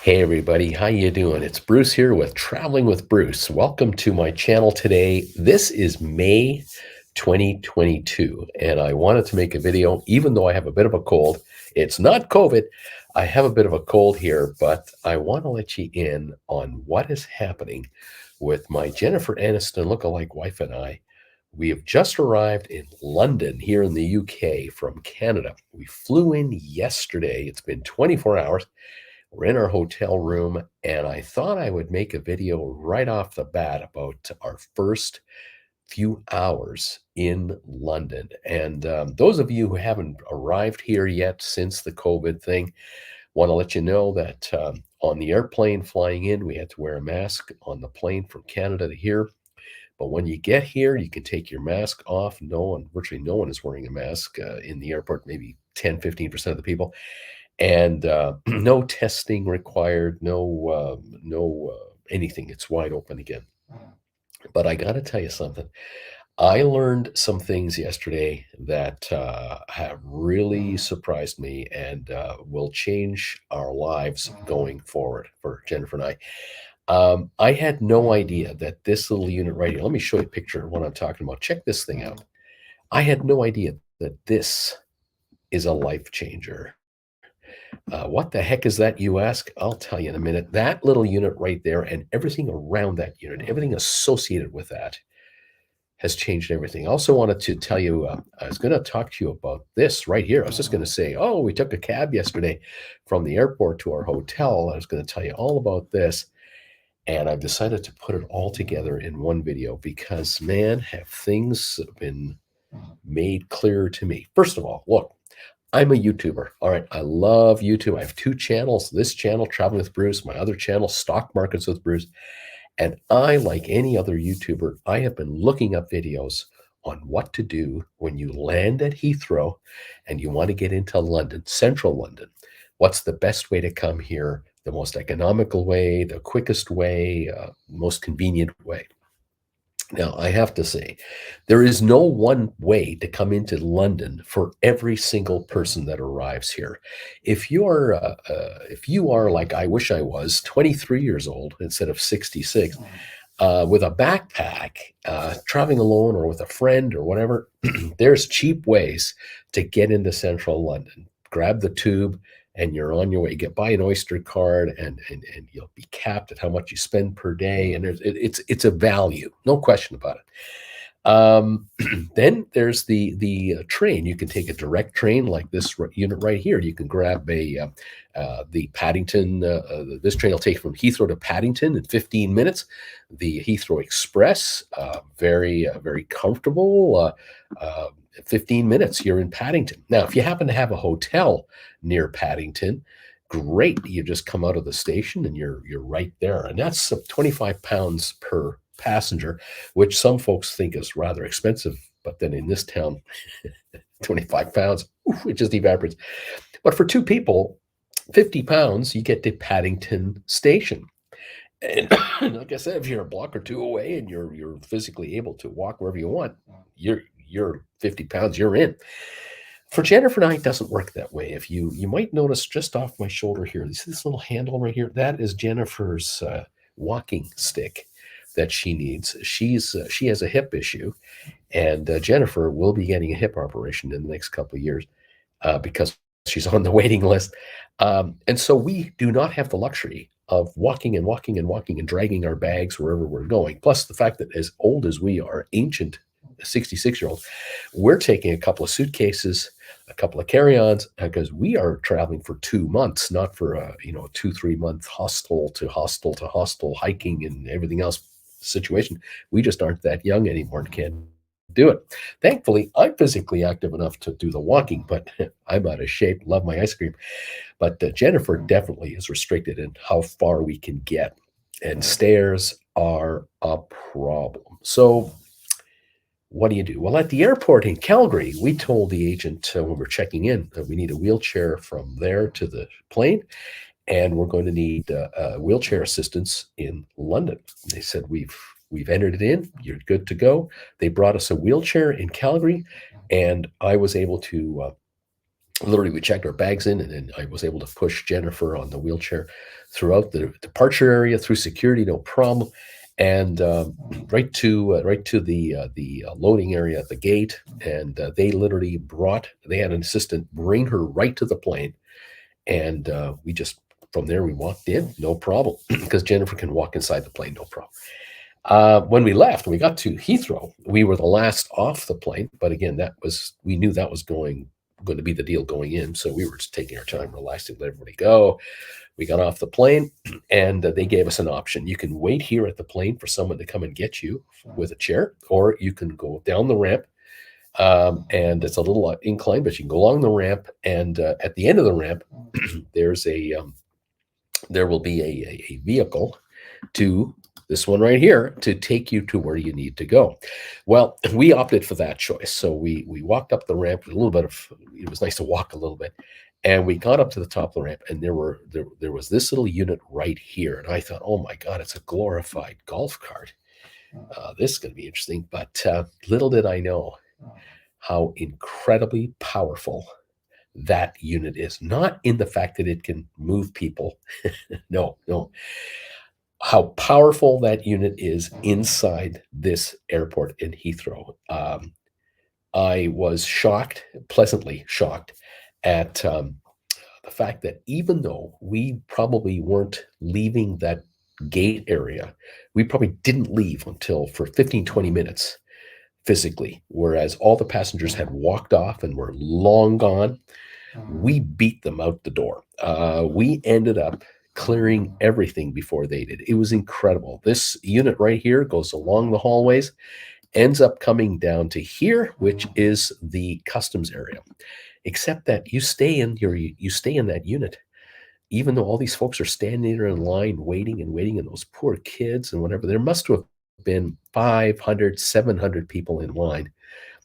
Hey everybody, how you doing? It's Bruce here with Traveling with Bruce. Welcome to my channel today. This is May 2022, and I wanted to make a video, even though I have a bit of a cold. It's not COVID. I have a bit of a cold here, but I want to let you in on what is happening with my Jennifer Aniston lookalike wife and I. We have just arrived in London here in the UK from Canada. We flew in yesterday. It's been 24 hours. We're in our hotel room, and I thought I would make a video right off the bat about our first few hours in London. And those of you who haven't arrived here yet since the COVID thing, want to let you know that on the airplane flying in, we had to wear a mask on the plane from Canada to here. But when you get here, you can take your mask off. Virtually no one is wearing a mask in the airport, maybe 10, 15% of the people, and no testing required, no anything. It's wide open again. But I got to tell you something. I learned some things yesterday that have really surprised me and will change our lives going forward for Jennifer and I. I had no idea that this little unit right here, let me show you a picture of what I'm talking about. Check this thing out. I had no idea that this is a life changer. What the heck is that, you ask? I'll tell you in a minute. That little unit right there and everything around that unit, everything associated with that has changed everything. I also wanted to tell you, I was going to talk to you about this right here. I was just going to say, oh, we took a cab yesterday from the airport to our hotel. I was going to tell you all about this. And I've decided to put it all together in one video because, man, have things been made clearer to me. First of all, look, I'm a YouTuber. All right. I love YouTube. I have two channels. This channel, Traveling with Bruce, my other channel, Stock Markets with Bruce. And I, like any other YouTuber, I have been looking up videos on what to do when you land at Heathrow and you want to get into London, central London. What's the best way to come here? The most economical way, the quickest way, most convenient way. Now, I have to say, there is no one way to come into London for every single person that arrives here. If you are like I wish I was, 23 years old instead of 66, with a backpack, traveling alone or with a friend or whatever, there's cheap ways to get into central London. Grab the tube and you're on your way. Get buy an Oyster card and you'll be capped at how much you spend per day. And it's a value, no question about it. Then there's the train. You can take a direct train like this unit right here. You can grab the Paddington. This train will take from Heathrow to Paddington in 15 minutes. The Heathrow Express, very comfortable. 15 minutes, you're in Paddington. Now, if you happen to have a hotel near Paddington, great. You just come out of the station and you're right there. And that's £25 per passenger, which some folks think is rather expensive. But then in this town, £25, it just evaporates. But for two people, £50, you get to Paddington Station. And like I said, if you're a block or two away and you're physically able to walk wherever you want, you're £50, you're in. For Jennifer and I, it doesn't work that way. If you might notice just off my shoulder here, you see this little handle right here? That is Jennifer's walking stick that she needs. She has a hip issue, and Jennifer will be getting a hip operation in the next couple of years because she's on the waiting list. And so we do not have the luxury of walking and dragging our bags wherever we're going. Plus the fact that as old as we are, ancient 66-year-old, we're taking a couple of suitcases, a couple of carry-ons, because we are traveling for 2 months, not for a 2-3 month hostel to hostel hiking and everything else situation. We just aren't that young anymore and can't do it. Thankfully, I'm physically active enough to do the walking, but I'm out of shape. Love my ice cream. But Jennifer definitely is restricted in how far we can get, and stairs are a problem. So what do you do? Well, at the airport in Calgary, we told the agent when we're checking in that we need a wheelchair from there to the plane, and we're going to need wheelchair assistance in London. They said, we've entered it in. You're good to go. They brought us a wheelchair in Calgary, and I was able to Literally, we checked our bags in, and then I was able to push Jennifer on the wheelchair throughout the departure area, through security, no problem, and right to the loading area at the gate. And they had an assistant bring her right to the plane, and we just from there we walked in, no problem, because Jennifer can walk inside the plane, no problem. When we got to Heathrow, we were the last off the plane. But again, we knew that was going to be the deal going in. So we were just taking our time, relaxing, let everybody go. We got off the plane, and they gave us an option. You can wait here at the plane for someone to come and get you with a chair, or you can go down the ramp. And it's a little incline, but you can go along the ramp. And at the end of the ramp, there will be a vehicle, to this one right here, to take you to where you need to go. Well, we opted for that choice. So we walked up the ramp with a little bit of, it was nice to walk a little bit. And we got up to the top of the ramp, and there was this little unit right here. And I thought, oh my God, it's a glorified golf cart. This is going to be interesting. But little did I know how incredibly powerful that unit is. Not in the fact that it can move people. No. How powerful that unit is inside this airport in Heathrow. I was pleasantly shocked at the fact that even though we probably weren't leaving that gate area, we probably didn't leave until for 15, 20 minutes physically, whereas all the passengers had walked off and were long gone. We beat them out the door. We ended up clearing everything before they did. It was incredible. This unit right here goes along the hallways, ends up coming down to here, which is the customs area. Except that you stay in that unit, even though all these folks are standing there in line, waiting, and those poor kids and whatever. There must have been 500, 700 people in line.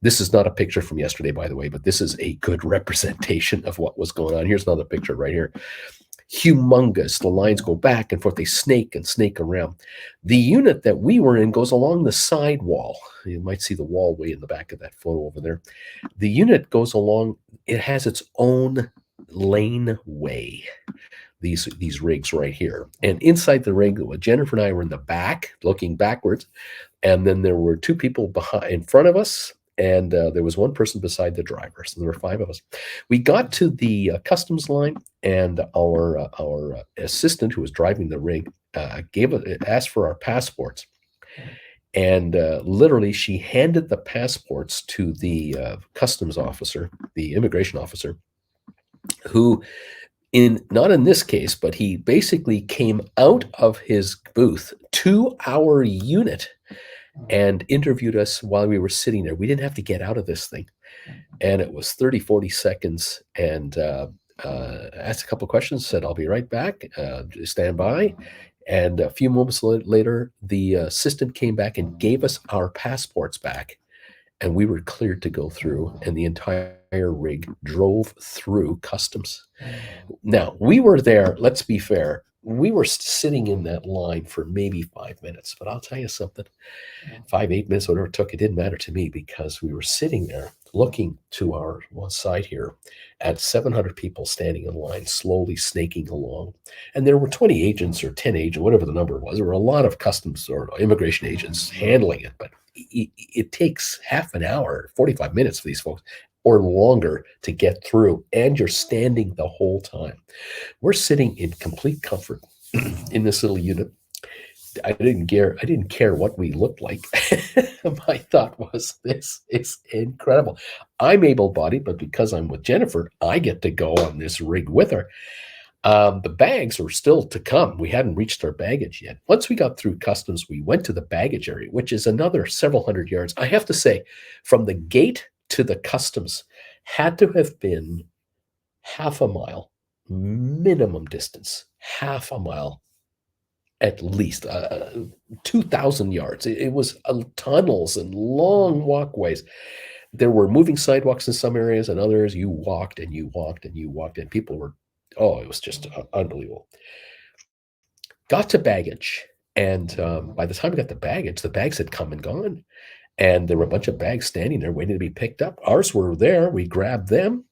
This is not a picture from yesterday, by the way, but this is a good representation of what was going on. Here's another picture right here. Humongous. The lines go back and forth. They snake around. The unit that we were in goes along the side wall. You might see the wall way in the back of that photo over there. The unit goes along. It has its own laneway. These rigs right here. And inside the rig, Jennifer and I were in the back, looking backwards. And then there were two people in front of us. And there was one person beside the driver. So there were five of us. We got to the customs line, and our assistant, who was driving the rig, asked for our passports. And literally, she handed the passports to the customs officer, the immigration officer, who, not in this case, but he basically came out of his booth to our unit and interviewed us while we were sitting there. We didn't have to get out of this thing. And it was 30, 40 seconds, and asked a couple of questions, said, I'll be right back, stand by. And a few moments later, the assistant came back and gave us our passports back, and we were cleared to go through, and the entire rig drove through customs. Now, we were there, let's be fair, we were sitting in that line for maybe 5 minutes, but I'll tell you something, 5, 8 minutes, whatever it took, it didn't matter to me, because we were sitting there looking to our one side here at 700 people standing in line, slowly snaking along. And there were 20 agents or 10 agents, whatever the number was. There were a lot of customs or immigration agents handling it, but it takes half an hour, 45 minutes for these folks, or longer, to get through, and you're standing the whole time. We're sitting in complete comfort in this little unit. I didn't care what we looked like. My thought was, this is incredible. I'm able-bodied, but because I'm with Jennifer, I get to go on this rig with her. The bags were still to come. We hadn't reached our baggage yet. Once we got through customs, we went to the baggage area, which is another several hundred yards. I have to say, from the gate to the customs had to have been half a mile, minimum distance, half a mile at least, 2,000 yards. It was tunnels and long walkways. There were moving sidewalks in some areas, and others you walked and you walked and you walked, and people were, it was just unbelievable. Got to baggage, and by the time we got the bags had come and gone, and there were a bunch of bags standing there waiting to be picked up. Ours were there. We grabbed them,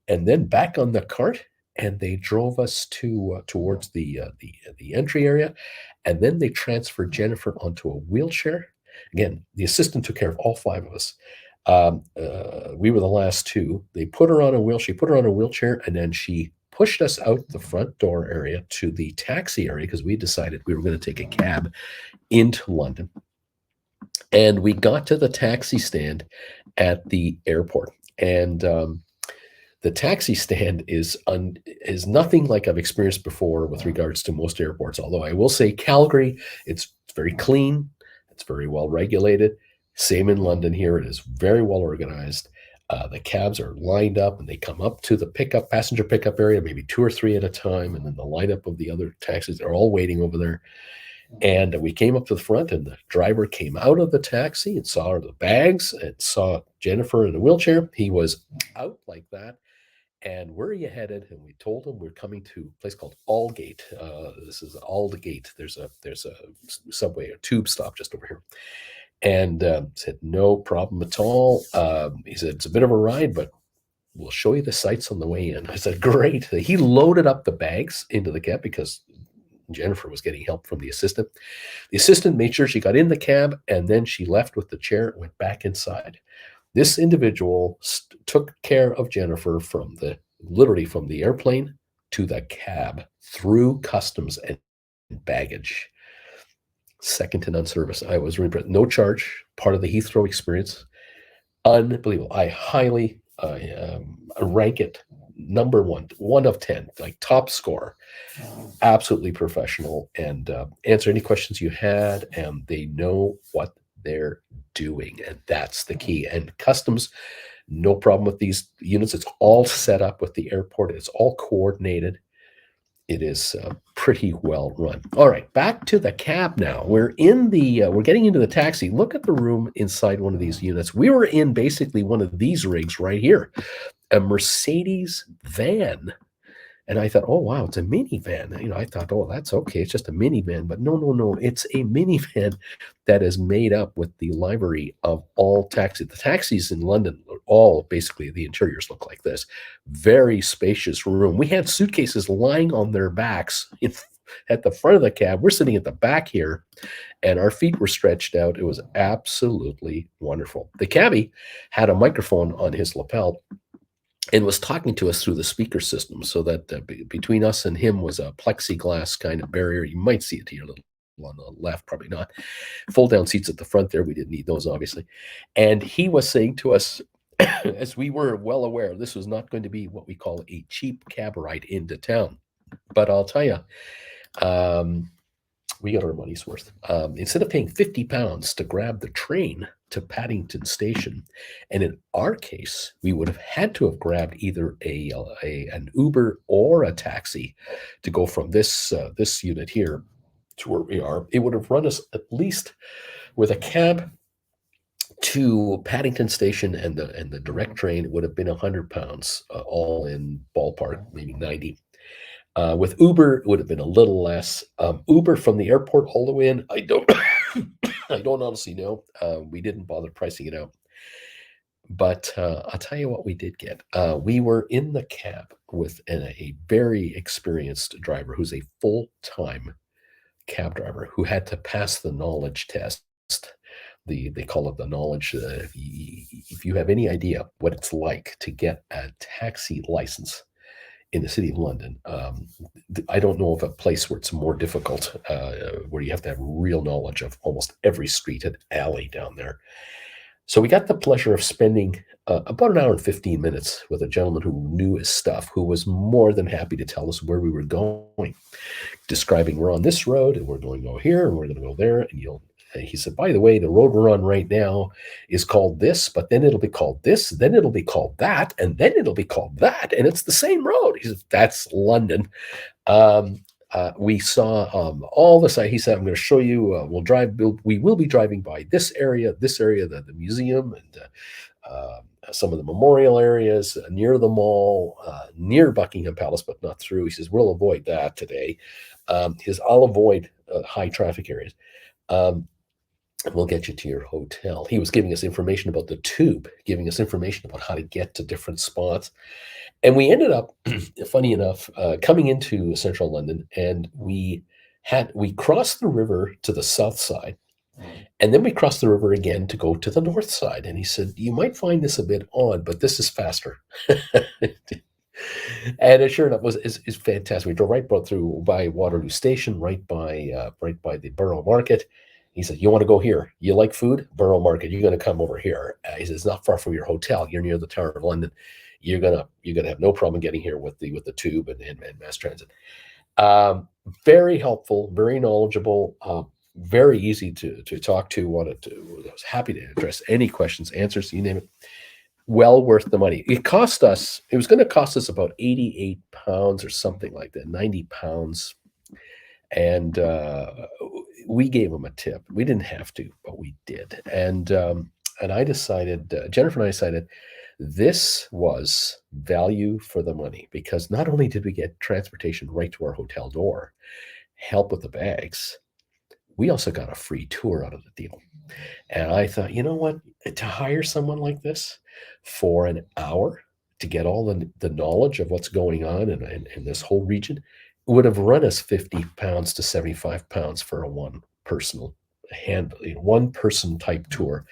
and then back on the cart, and they drove us to towards the entry area, and then they transferred Jennifer onto a wheelchair. Again, the assistant took care of all five of us. We were the last two. They put her on a wheel. She put her on a wheelchair, and then she pushed us out the front door area to the taxi area because we decided we were going to take a cab into London. And we got to the taxi stand at the airport, and the taxi stand is nothing like I've experienced before with regards to most airports. Although I will say Calgary, it's very clean, it's very well regulated. Same in London here, it is very well organized. The cabs are lined up and they come up to the passenger pickup area, maybe two or three at a time, and then the lineup of the other taxis are all waiting over there. And we came up to the front, and the driver came out of the taxi and saw the bags and saw Jennifer in a wheelchair. He was out like that. And where are you headed? And we told him we're coming to a place called Aldgate. This is Aldgate. There's a subway, a tube stop just over here. And said, no problem at all. He said, it's a bit of a ride, but we'll show you the sights on the way in. I said, great. He loaded up the bags into the cab because Jennifer was getting help from the assistant. The assistant made sure she got in the cab, and then she left with the chair and went back inside. This individual took care of Jennifer literally from the airplane to the cab, through customs and baggage. Second to none service. I was really impressed. No charge, part of the Heathrow experience. Unbelievable. I highly rank it number one of 10, like top score. Absolutely professional, and answer any questions you had, and they know what they're doing, and that's the key. And customs, no problem with these units. It's all set up with the airport. It's all coordinated. It is pretty well run. All right, back to the cab now. We're getting into the taxi. Look at the room inside one of these units. We were in basically one of these rigs right here, a Mercedes van. And I thought, oh, wow, it's a minivan. I thought, oh, that's okay. It's just a minivan. But no. It's a minivan that is made up with the livery of all taxis. The taxis in London, all basically the interiors look like this. Very spacious room. We had suitcases lying on their backs at the front of the cab. We're sitting at the back here, and our feet were stretched out. It was absolutely wonderful. The cabbie had a microphone on his lapel and was talking to us through the speaker system, so that between us and him was a plexiglass kind of barrier. You might see it here a little on the left, probably not. Fold down seats at the front there. We didn't need those, obviously. And he was saying to us, as we were well aware, this was not going to be what we call a cheap cab ride into town. But I'll tell you, we got our money's worth. Instead of paying £50 to grab the train to Paddington Station, and in our case, we would have had to have grabbed either an Uber or a taxi to go from this unit here to where we are. It would have run us, at least with a cab to Paddington Station and the direct train, it would have been £100, all in ballpark, maybe 90. With Uber, it would have been a little less. Uber from the airport all the way in, I don't I don't honestly know. We didn't bother pricing it out. But I'll tell you what we did get. We were in the cab with a very experienced driver who's a full-time cab driver who had to pass the knowledge test. They call it the knowledge. If you have any idea what it's like to get a taxi license in the city of London, I don't know of a place where it's more difficult, where you have to have real knowledge of almost every street and alley down there. So we got the pleasure of spending about an hour and 15 minutes with a gentleman who knew his stuff, who was more than happy to tell us where we were going, describing we're on this road and we're going to go here and we're going to go there. And he said, by the way, the road we're on right now is called this, but then it'll be called this, then it'll be called that, and then it'll be called that, and it's the same road. He said, that's London. We saw all the site. He said, I'm going to show you, we will be driving by this area, the museum, and some of the memorial areas near the mall, near Buckingham Palace, but not through. He says, we'll avoid that today. I'll avoid high traffic areas. We'll get you to your hotel. He was giving us information about the tube, giving us information about how to get to different spots. And we ended up, funny enough, coming into central London, and we crossed the river to the south side, and then we crossed the river again to go to the north side. And he said, "You might find this a bit odd, but this is faster." And it sure enough is fantastic. We drove through by Waterloo Station, right by the Borough Market. He said, "You want to go here? You like food? Borough Market. You're going to come over here." He says, "It's not far from your hotel. You're near the Tower of London. You're gonna have no problem getting here with the tube and mass transit." Um, Very helpful, very knowledgeable, very easy to talk to. I was happy to address any questions, answers, you name it. Well worth the money. It was going to cost us about £88 or something like that, £90. And we gave them a tip. We didn't have to, but we did. And I decided, Jennifer and I decided, this was value for the money, because not only did we get transportation right to our hotel door, help with the bags, we also got a free tour out of the deal. And I thought, you know what? To hire someone like this for an hour to get all the knowledge of what's going on in this whole region would have run us £50 to £75 for a one person type tour.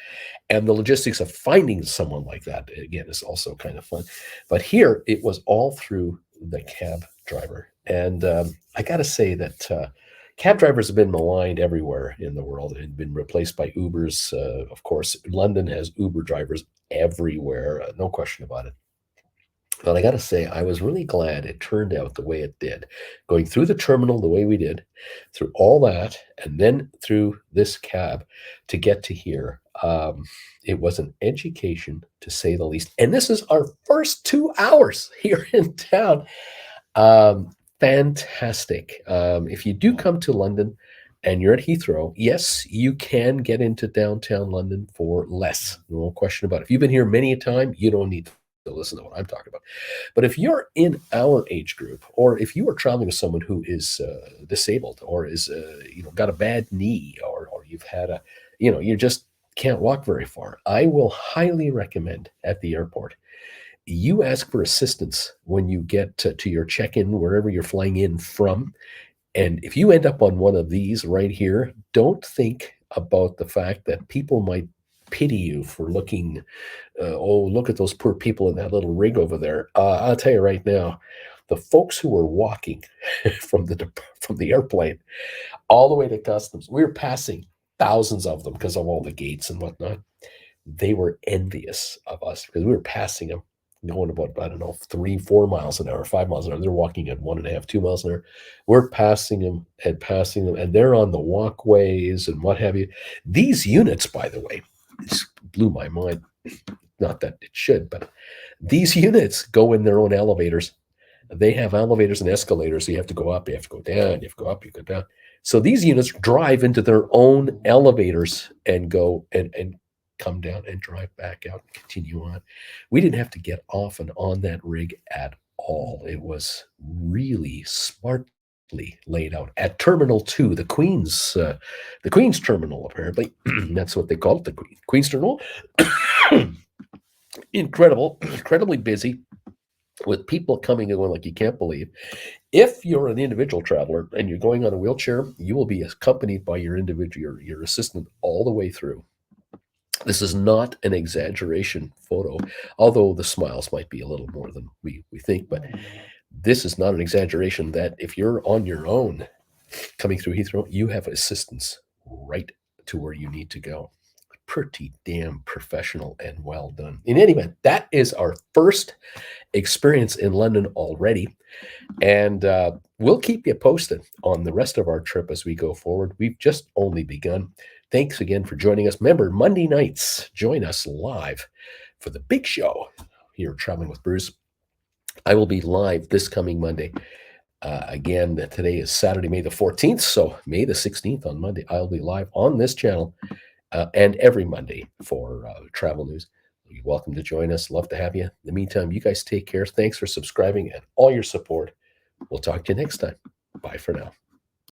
And the logistics of finding someone like that, again, is also kind of fun. But here, it was all through the cab driver. And I got to say that cab drivers have been maligned everywhere in the world and been replaced by Ubers. Of course, London has Uber drivers everywhere, no question about it. But I got to say, I was really glad it turned out the way it did. Going through the terminal the way we did, through all that, and then through this cab to get to here. It was an education, to say the least. And this is our first 2 hours here in town. Fantastic. If you do come to London and you're at Heathrow, yes, you can get into downtown London for less. No question about it. If you've been here many a time, you don't need to listen to what I'm talking about. But if you're in our age group, or if you are traveling with someone who is disabled, or is got a bad knee, or you've had you just can't walk very far, I will highly recommend at the airport you ask for assistance when you get to your check-in, wherever you're flying in from. And if you end up on one of these right here, don't think about the fact that people might pity you for looking, oh, look at those poor people in that little rig over there. I'll tell you right now, the folks who were walking from the airplane all the way to customs, we were passing thousands of them because of all the gates and whatnot. They were envious of us because we were passing them going about, I don't know, 3-4 miles an hour, 5 miles an hour. They're walking at 1.5, 2 miles an hour. We're passing them, and they're on the walkways and what have you. These units, by the way, this blew my mind. Not that it should, but these units go in their own elevators. They have elevators and escalators. So you have to go up, you have to go down, you have to go up, you go down. So these units drive into their own elevators and go and come down and drive back out and continue on. We didn't have to get off and on that rig at all. It was really smartly laid out. At Terminal 2, the Queen's Terminal, apparently. That's what they call it, the Queen's Terminal. Incredibly busy, with people coming and going like you can't believe. If you're an individual traveler and you're going on a wheelchair, you will be accompanied by your assistant all the way through. This is not an exaggeration photo, although the smiles might be a little more than we think, but this is not an exaggeration that if you're on your own coming through Heathrow, you have assistance right to where you need to go. Pretty damn professional and well done. In any event, that is our first experience in London already. And we'll keep you posted on the rest of our trip as we go forward. We've just only begun. Thanks again for joining us. Remember, Monday nights, join us live for the big show here, Traveling with Bruce. I will be live this coming Monday. Again, today is Saturday, May the 14th. So May the 16th on Monday, I'll be live on this channel and every Monday for travel news. You're welcome to join us. Love to have you. In the meantime, you guys take care. Thanks for subscribing and all your support. We'll talk to you next time. Bye for now.